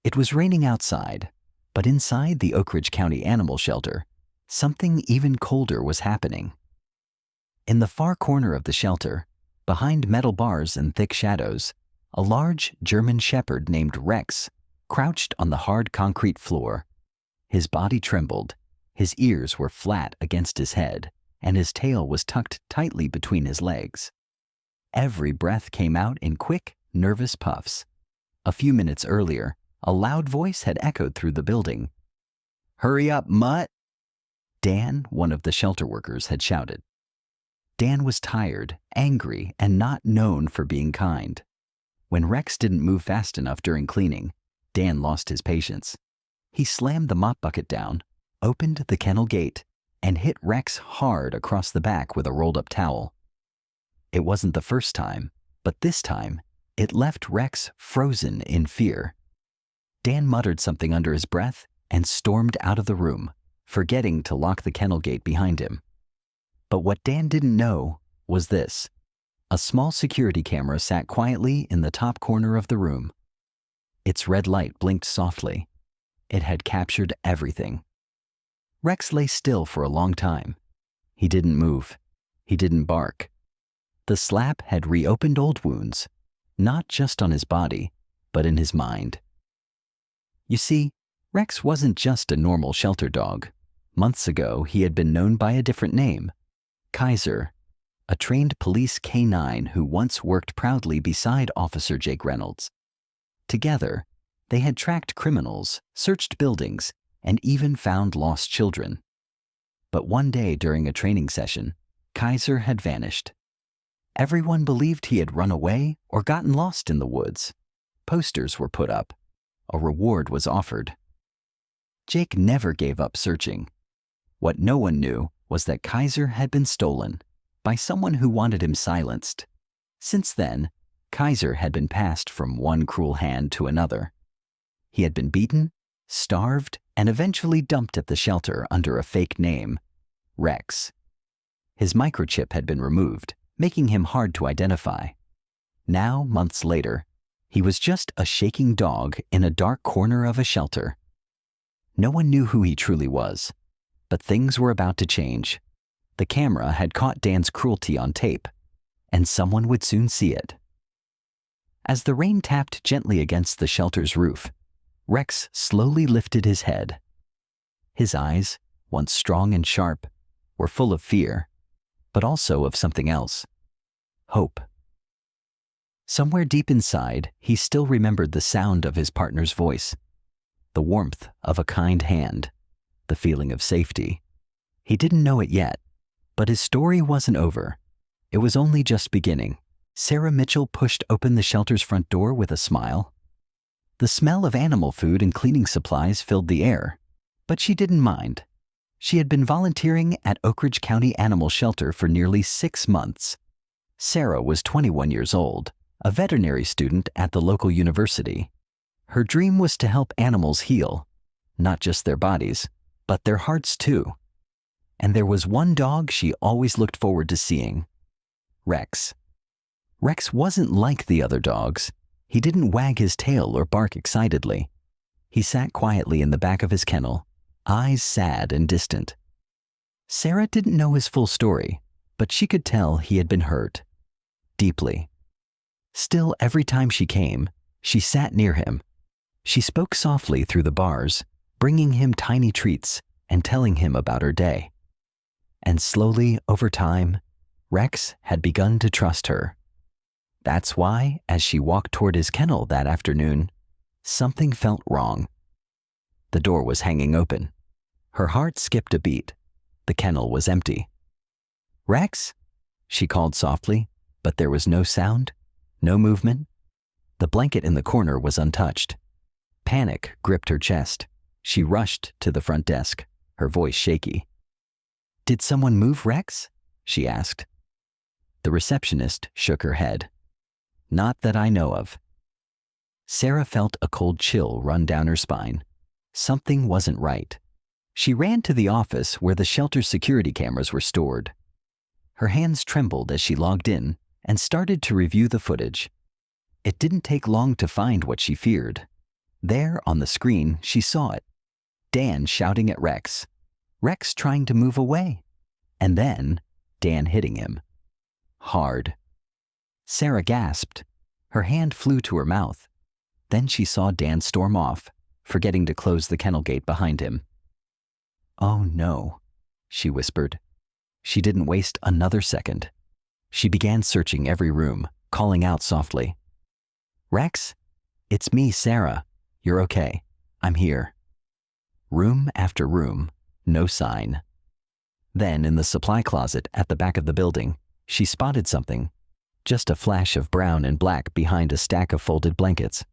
It was raining outside, but inside the Oak Ridge County Animal Shelter, something even colder was happening. In the far corner of the shelter, behind metal bars and thick shadows, a large German Shepherd named Rex crouched on the hard concrete floor. His body trembled, his ears were flat against his head, and his tail was tucked tightly between his legs. Every breath came out in quick, nervous puffs. A few minutes earlier, a loud voice had echoed through the building. "Hurry up, mutt!" Dan, one of the shelter workers, had shouted. Dan was tired, angry, and not known for being kind. When Rex didn't move fast enough during cleaning, Dan lost his patience. He slammed the mop bucket down, opened the kennel gate, and hit Rex hard across the back with a rolled-up towel. It wasn't the first time, but this time, it left Rex frozen in fear. Dan muttered something under his breath and stormed out of the room, forgetting to lock the kennel gate behind him. But what Dan didn't know was this. A small security camera sat quietly in the top corner of the room. Its red light blinked softly. It had captured everything. Rex lay still for a long time. He didn't move. He didn't bark. The slap had reopened old wounds, not just on his body, but in his mind. You see, Rex wasn't just a normal shelter dog. Months ago, he had been known by a different name, Kaiser, a trained police K-9 who once worked proudly beside Officer Jake Reynolds. Together, they had tracked criminals, searched buildings, and even found lost children. But one day during a training session, Kaiser had vanished. Everyone believed he had run away or gotten lost in the woods. Posters were put up. A reward was offered. Jake never gave up searching. What no one knew was that Kaiser had been stolen by someone who wanted him silenced. Since then, Kaiser had been passed from one cruel hand to another. He had been beaten, starved, and eventually dumped at the shelter under a fake name, Rex. His microchip had been removed, making him hard to identify. Now, months later, he was just a shaking dog in a dark corner of a shelter. No one knew who he truly was, but things were about to change. The camera had caught Dan's cruelty on tape, and someone would soon see it. As the rain tapped gently against the shelter's roof, Rex slowly lifted his head. His eyes, once strong and sharp, were full of fear, but also of something else, hope. Somewhere deep inside, he still remembered the sound of his partner's voice, the warmth of a kind hand, the feeling of safety. He didn't know it yet, but his story wasn't over. It was only just beginning. Sarah Mitchell pushed open the shelter's front door with a smile. The smell of animal food and cleaning supplies filled the air, but she didn't mind. She had been volunteering at Oak Ridge County Animal Shelter for nearly 6 months. Sarah was 21 years old, a veterinary student at the local university. Her dream was to help animals heal, not just their bodies, but their hearts too. And there was one dog she always looked forward to seeing, Rex. Rex wasn't like the other dogs. He didn't wag his tail or bark excitedly. He sat quietly in the back of his kennel, eyes sad and distant. Sarah didn't know his full story, but she could tell he had been hurt, deeply. Still, every time she came, she sat near him. She spoke softly through the bars, bringing him tiny treats and telling him about her day. And slowly, over time, Rex had begun to trust her. That's why, as she walked toward his kennel that afternoon, something felt wrong. The door was hanging open. Her heart skipped a beat. The kennel was empty. "Rex?" she called softly, but there was no sound, no movement. The blanket in the corner was untouched. Panic gripped her chest. She rushed to the front desk, her voice shaky. "Did someone move Rex?" she asked. The receptionist shook her head. "Not that I know of." Sarah felt a cold chill run down her spine. Something wasn't right. She ran to the office where the shelter's security cameras were stored. Her hands trembled as she logged in and started to review the footage. It didn't take long to find what she feared. There on the screen, she saw it. Dan shouting at Rex. Rex trying to move away. And then, Dan hitting him. Hard. Sarah gasped. Her hand flew to her mouth. Then she saw Dan storm off, forgetting to close the kennel gate behind him. "Oh no," she whispered. She didn't waste another second. She began searching every room, calling out softly. "Rex? It's me, Sarah. You're okay. I'm here." Room after room, no sign. Then, in the supply closet at the back of the building, she spotted something. Just a flash of brown and black behind a stack of folded blankets.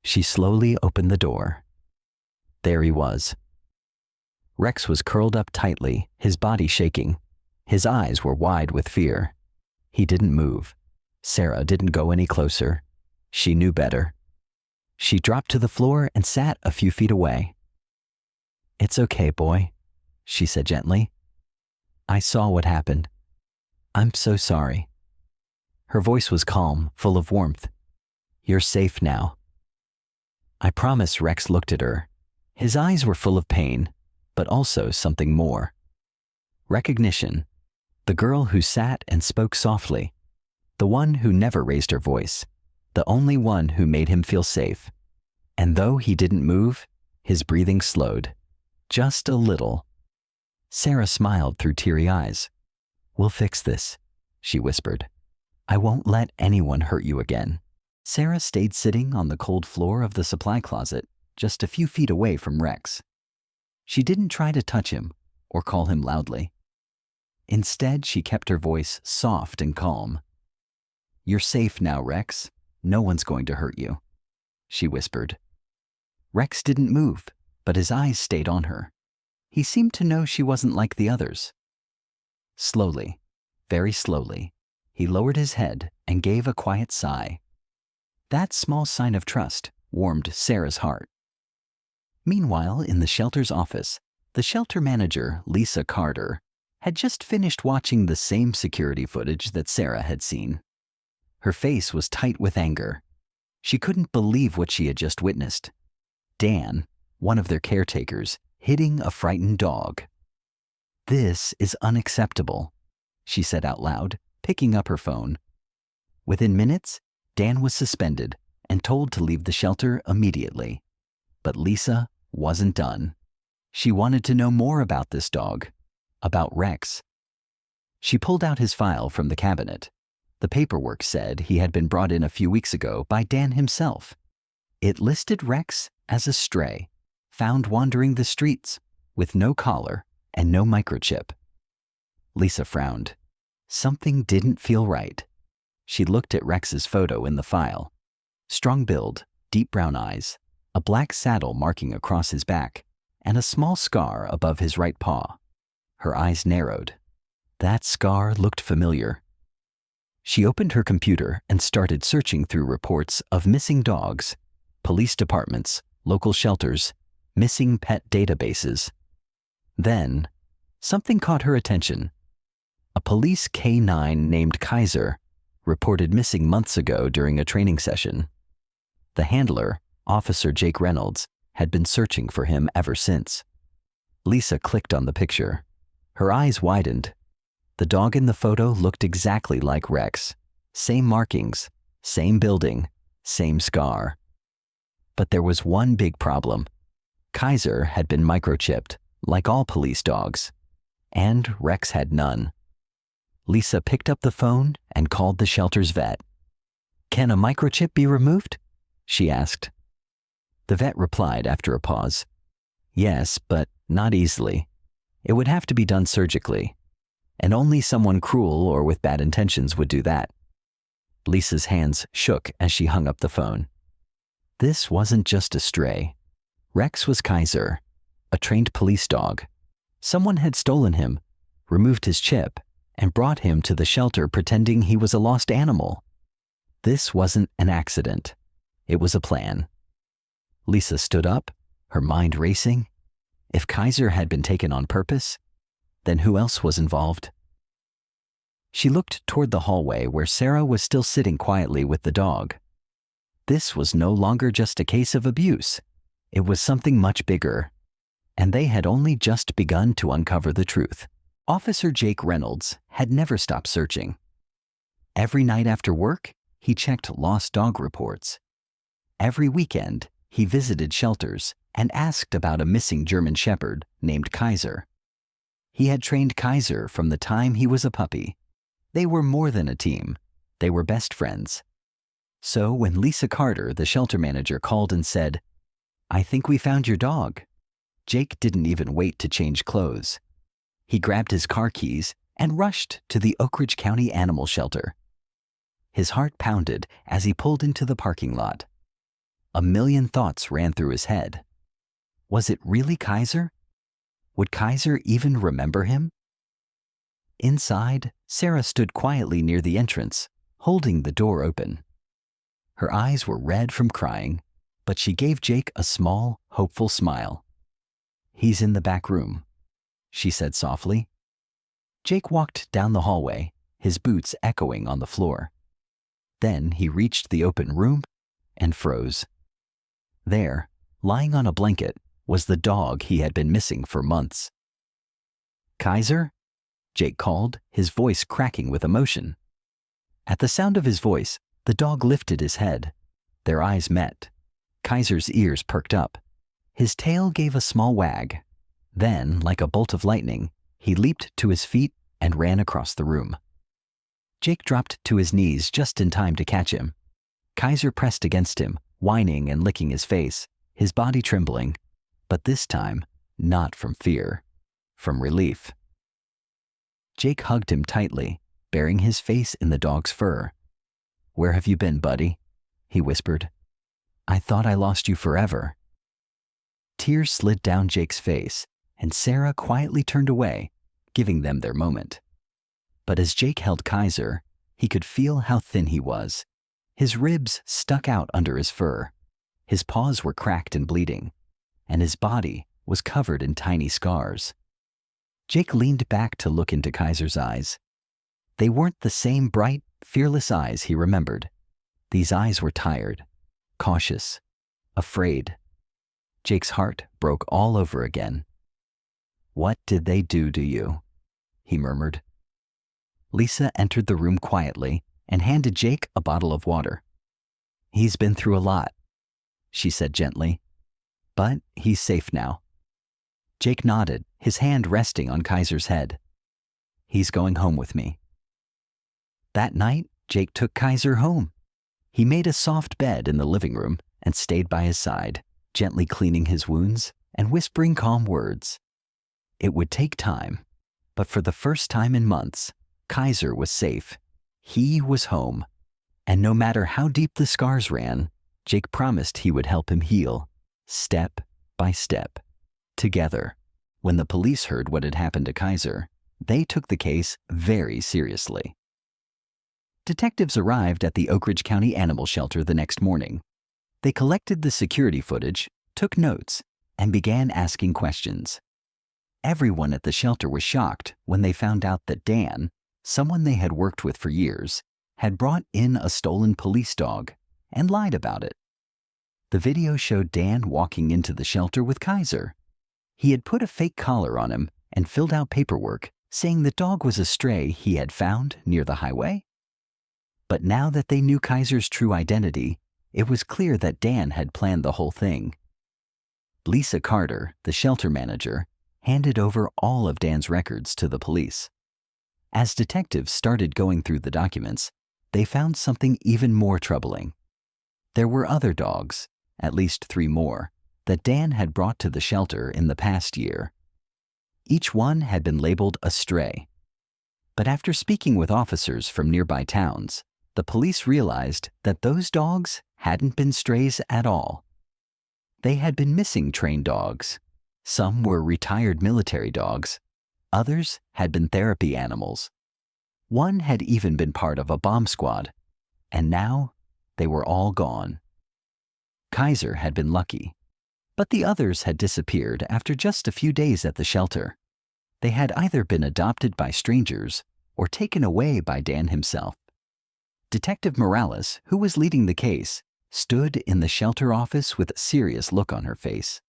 She slowly opened the door. There he was. Rex was curled up tightly, his body shaking. His eyes were wide with fear. He didn't move. Sarah didn't go any closer. She knew better. She dropped to the floor and sat a few feet away. "It's okay, boy," she said gently. "I saw what happened. I'm so sorry." Her voice was calm, full of warmth. "You're safe now." "I promise." Rex looked at her. His eyes were full of pain, but also something more. Recognition. The girl who sat and spoke softly. The one who never raised her voice. The only one who made him feel safe. And though he didn't move, his breathing slowed. Just a little. Sarah smiled through teary eyes. "We'll fix this," she whispered. "I won't let anyone hurt you again." Sarah stayed sitting on the cold floor of the supply closet, just a few feet away from Rex. She didn't try to touch him or call him loudly. Instead, she kept her voice soft and calm. "You're safe now, Rex. No one's going to hurt you," she whispered. Rex didn't move, but his eyes stayed on her. He seemed to know she wasn't like the others. Slowly, very slowly, he lowered his head and gave a quiet sigh. That small sign of trust warmed Sarah's heart. Meanwhile, in the shelter's office, the shelter manager, Lisa Carter, had just finished watching the same security footage that Sarah had seen. Her face was tight with anger. She couldn't believe what she had just witnessed. Dan, one of their caretakers, hitting a frightened dog. "This is unacceptable," she said out loud, picking up her phone. Within minutes, Dan was suspended and told to leave the shelter immediately. But Lisa wasn't done. She wanted to know more about this dog, about Rex. She pulled out his file from the cabinet. The paperwork said he had been brought in a few weeks ago by Dan himself. It listed Rex as a stray, found wandering the streets, with no collar and no microchip. Lisa frowned. Something didn't feel right. She looked at Rex's photo in the file. Strong build, deep brown eyes, a black saddle marking across his back, and a small scar above his right paw. Her eyes narrowed. That scar looked familiar. She opened her computer and started searching through reports of missing dogs, police departments, local shelters, missing pet databases. Then, something caught her attention. A police K-9 named Kaiser reported missing months ago during a training session. The handler, Officer Jake Reynolds, had been searching for him ever since. Lisa clicked on the picture. Her eyes widened. The dog in the photo looked exactly like Rex. Same markings, same building, same scar. But there was one big problem. Kaiser had been microchipped, like all police dogs, and Rex had none. Lisa picked up the phone and called the shelter's vet. "Can a microchip be removed?" she asked. The vet replied after a pause. "Yes, but not easily. It would have to be done surgically, and only someone cruel or with bad intentions would do that." Lisa's hands shook as she hung up the phone. This wasn't just a stray. Rex was Kaiser, a trained police dog. Someone had stolen him, removed his chip, and brought him to the shelter pretending he was a lost animal. This wasn't an accident. It was a plan. Lisa stood up, her mind racing. If Kaiser had been taken on purpose, then who else was involved? She looked toward the hallway where Sarah was still sitting quietly with the dog. This was no longer just a case of abuse. It was something much bigger, and they had only just begun to uncover the truth. Officer Jake Reynolds had never stopped searching. Every night after work, he checked lost dog reports. Every weekend, he visited shelters and asked about a missing German Shepherd named Kaiser. He had trained Kaiser from the time he was a puppy. They were more than a team. They were best friends. So when Lisa Carter, the shelter manager, called and said, "I think we found your dog," Jake didn't even wait to change clothes. He grabbed his car keys and rushed to the Oak Ridge County Animal Shelter. His heart pounded as he pulled into the parking lot. A million thoughts ran through his head. Was it really Kaiser? Would Kaiser even remember him? Inside, Sarah stood quietly near the entrance, holding the door open. Her eyes were red from crying, but she gave Jake a small, hopeful smile. "He's in the back room," she said softly. Jake walked down the hallway, his boots echoing on the floor. Then he reached the open room and froze. There, lying on a blanket, was the dog he had been missing for months. "Kaiser?" Jake called, his voice cracking with emotion. At the sound of his voice, the dog lifted his head. Their eyes met. Kaiser's ears perked up. His tail gave a small wag. Then, like a bolt of lightning, he leaped to his feet and ran across the room. Jake dropped to his knees just in time to catch him. Kaiser pressed against him, whining and licking his face, his body trembling, but this time, not from fear, from relief. Jake hugged him tightly, burying his face in the dog's fur. "Where have you been, buddy?" he whispered. "I thought I lost you forever." Tears slid down Jake's face, and Sarah quietly turned away, giving them their moment. But as Jake held Kaiser, he could feel how thin he was. His ribs stuck out under his fur. His paws were cracked and bleeding, and his body was covered in tiny scars. Jake leaned back to look into Kaiser's eyes. They weren't the same bright, fearless eyes he remembered. These eyes were tired, cautious, afraid. Jake's heart broke all over again. "What did they do to you?" he murmured. Lisa entered the room quietly and handed Jake a bottle of water. "He's been through a lot," she said gently, "but he's safe now." Jake nodded, his hand resting on Kaiser's head. "He's going home with me." That night, Jake took Kaiser home. He made a soft bed in the living room and stayed by his side, gently cleaning his wounds and whispering calm words. It would take time, but for the first time in months, Kaiser was safe. He was home. And no matter how deep the scars ran, Jake promised he would help him heal, step by step, together. When the police heard what had happened to Kaiser, they took the case very seriously. Detectives arrived at the Oak Ridge County Animal Shelter the next morning. They collected the security footage, took notes, and began asking questions. Everyone at the shelter was shocked when they found out that Dan, someone they had worked with for years, had brought in a stolen police dog and lied about it. The video showed Dan walking into the shelter with Kaiser. He had put a fake collar on him and filled out paperwork saying the dog was a stray he had found near the highway. But now that they knew Kaiser's true identity, it was clear that Dan had planned the whole thing. Lisa Carter, the shelter manager, handed over all of Dan's records to the police. As detectives started going through the documents, they found something even more troubling. There were other dogs, at least 3 more, that Dan had brought to the shelter in the past year. Each one had been labeled a stray. But after speaking with officers from nearby towns, the police realized that those dogs hadn't been strays at all. They had been missing trained dogs. Some were retired military dogs. Others had been therapy animals. One had even been part of a bomb squad. And now, they were all gone. Kaiser had been lucky. But the others had disappeared after just a few days at the shelter. They had either been adopted by strangers or taken away by Dan himself. Detective Morales, who was leading the case, stood in the shelter office with a serious look on her face.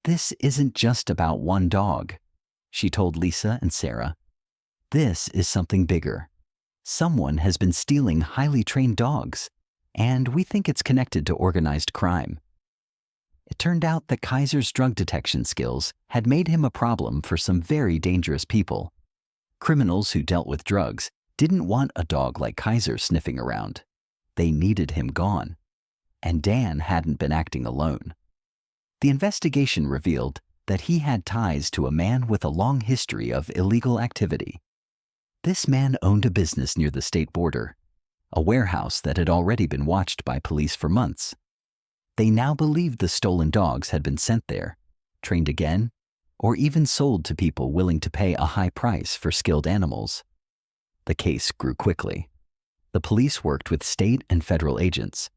"This isn't just about one dog," she told Lisa and Sarah. "This is something bigger. Someone has been stealing highly trained dogs, and we think it's connected to organized crime." It turned out that Kaiser's drug detection skills had made him a problem for some very dangerous people. Criminals who dealt with drugs didn't want a dog like Kaiser sniffing around. They needed him gone. And Dan hadn't been acting alone. The investigation revealed that he had ties to a man with a long history of illegal activity. This man owned a business near the state border, a warehouse that had already been watched by police for months. They now believed the stolen dogs had been sent there, trained again, or even sold to people willing to pay a high price for skilled animals. The case grew quickly. The police worked with state and federal agents.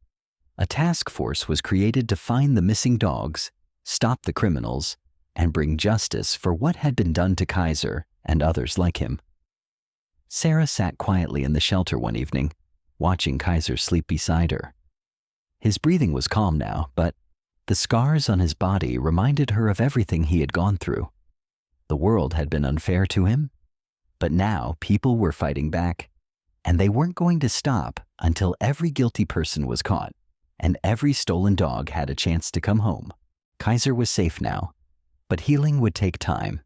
A task force was created to find the missing dogs, stop the criminals, and bring justice for what had been done to Kaiser and others like him. Sarah sat quietly in the shelter one evening, watching Kaiser sleep beside her. His breathing was calm now, but the scars on his body reminded her of everything he had gone through. The world had been unfair to him, but now people were fighting back, and they weren't going to stop until every guilty person was caught and every stolen dog had a chance to come home. Kaiser was safe now, but healing would take time.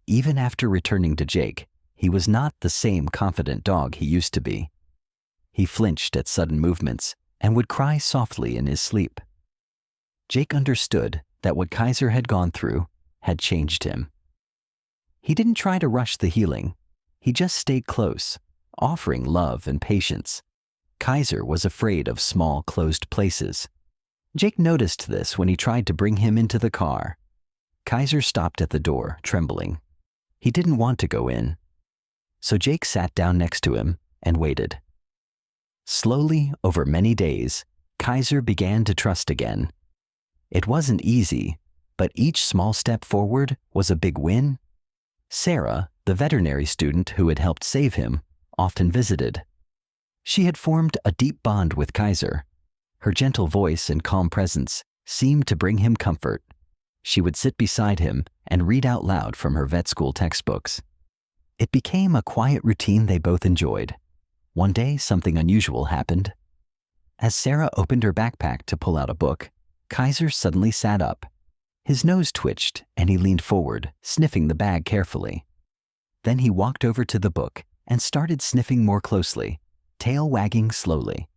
Even after returning to Jake, he was not the same confident dog he used to be. He flinched at sudden movements and would cry softly in his sleep. Jake understood that what Kaiser had gone through had changed him. He didn't try to rush the healing. He just stayed close, offering love and patience. Kaiser was afraid of small, closed places. Jake noticed this when he tried to bring him into the car. Kaiser stopped at the door, trembling. He didn't want to go in. So Jake sat down next to him and waited. Slowly, over many days, Kaiser began to trust again. It wasn't easy, but each small step forward was a big win. Sarah, the veterinary student who had helped save him, often visited. She had formed a deep bond with Kaiser. Her gentle voice and calm presence seemed to bring him comfort. She would sit beside him and read out loud from her vet school textbooks. It became a quiet routine they both enjoyed. One day, something unusual happened. As Sarah opened her backpack to pull out a book, Kaiser suddenly sat up. His nose twitched and he leaned forward, sniffing the bag carefully. Then he walked over to the book and started sniffing more closely, tail wagging slowly.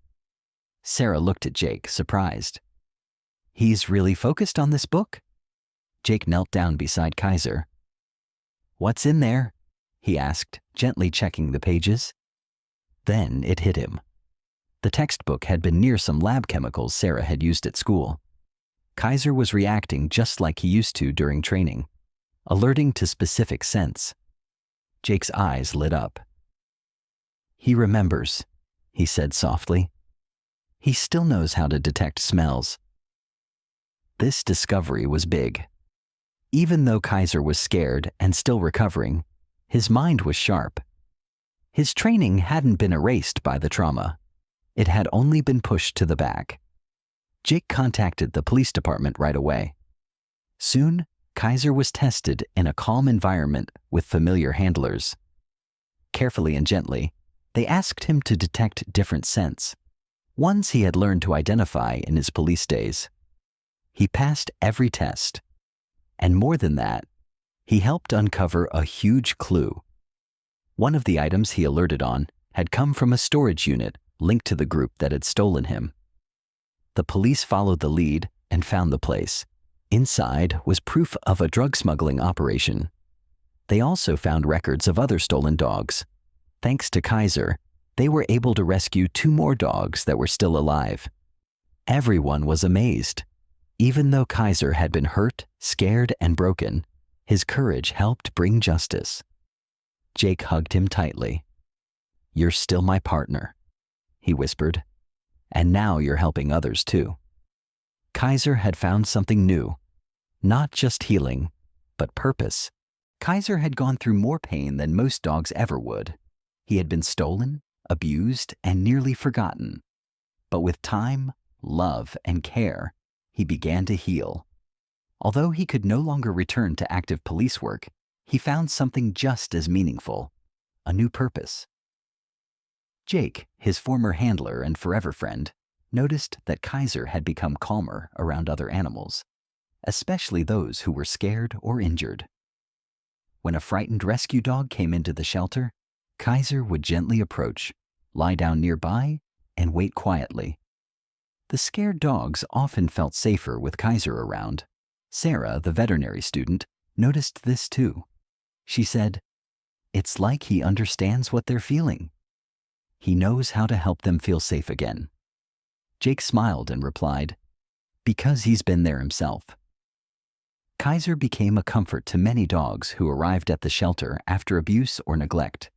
Sarah looked at Jake, surprised. "He's really focused on this book?" Jake knelt down beside Kaiser. "What's in there?" he asked, gently checking the pages. Then it hit him. The textbook had been near some lab chemicals Sarah had used at school. Kaiser was reacting just like he used to during training, alerting to specific scents. Jake's eyes lit up. "He remembers," he said softly. "He still knows how to detect smells." This discovery was big. Even though Kaiser was scared and still recovering, his mind was sharp. His training hadn't been erased by the trauma. It had only been pushed to the back. Jake contacted the police department right away. Soon, Kaiser was tested in a calm environment with familiar handlers. Carefully and gently, they asked him to detect different scents, ones he had learned to identify in his police days. He passed every test. And more than that, he helped uncover a huge clue. One of the items he alerted on had come from a storage unit linked to the group that had stolen him. The police followed the lead and found the place. Inside was proof of a drug smuggling operation. They also found records of other stolen dogs. Thanks to Kaiser, they were able to rescue 2 more dogs that were still alive. Everyone was amazed. Even though Kaiser had been hurt, scared, and broken, his courage helped bring justice. Jake hugged him tightly. "You're still my partner," he whispered. "And now you're helping others too." Kaiser had found something new. Not just healing, but purpose. Kaiser had gone through more pain than most dogs ever would. He had been stolen, abused, and nearly forgotten. But with time, love, and care, he began to heal. Although he could no longer return to active police work, he found something just as meaningful: a new purpose. Jake, his former handler and forever friend, noticed that Kaiser had become calmer around other animals, especially those who were scared or injured. When a frightened rescue dog came into the shelter, Kaiser would gently approach, lie down nearby, and wait quietly. The scared dogs often felt safer with Kaiser around. Sarah, the veterinary student, noticed this too. She said, "It's like he understands what they're feeling. He knows how to help them feel safe again." Jake smiled and replied, "Because he's been there himself." Kaiser became a comfort to many dogs who arrived at the shelter after abuse or neglect.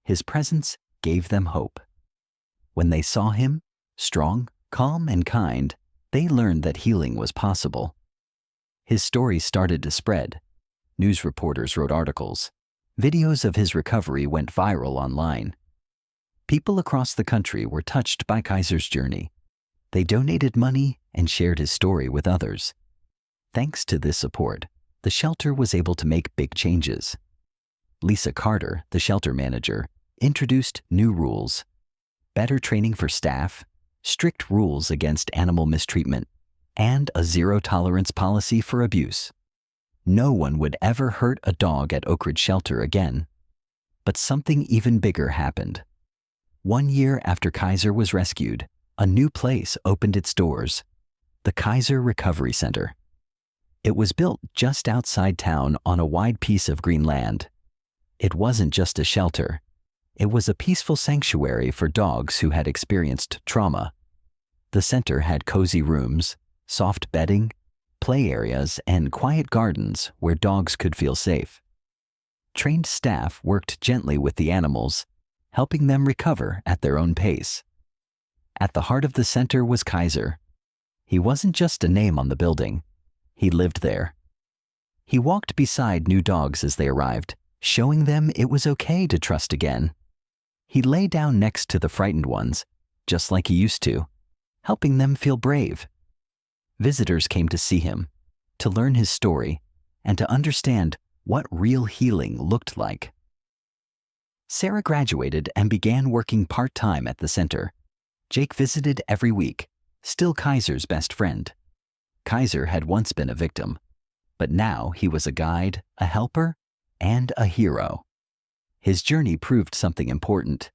His presence gave them hope. When they saw him, strong, calm, and kind, they learned that healing was possible. His story started to spread. News reporters wrote articles. Videos of his recovery went viral online. People across the country were touched by Kaiser's journey. They donated money and shared his story with others. Thanks to this support, the shelter was able to make big changes. Lisa Carter, the shelter manager, introduced new rules: better training for staff, strict rules against animal mistreatment, and a zero-tolerance policy for abuse. No one would ever hurt a dog at Oak Ridge Shelter again. But something even bigger happened. 1 year after Kaiser was rescued, a new place opened its doors: the Kaiser Recovery Center. It was built just outside town on a wide piece of green land. It wasn't just a shelter. It was a peaceful sanctuary for dogs who had experienced trauma. The center had cozy rooms, soft bedding, play areas, and quiet gardens where dogs could feel safe. Trained staff worked gently with the animals, helping them recover at their own pace. At the heart of the center was Kaiser. He wasn't just a name on the building. He lived there. He walked beside new dogs as they arrived, showing them it was okay to trust again. He lay down next to the frightened ones, just like he used to, helping them feel brave. Visitors came to see him, to learn his story, and to understand what real healing looked like. Sarah graduated and began working part-time at the center. Jake visited every week, still Kaiser's best friend. Kaiser had once been a victim, but now he was a guide, a helper, and a hero. His journey proved something important.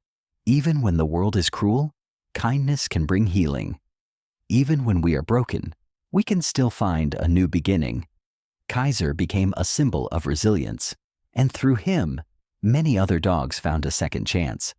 Even when the world is cruel, kindness can bring healing. Even when we are broken, we can still find a new beginning. Kaiser became a symbol of resilience, and through him, many other dogs found a second chance.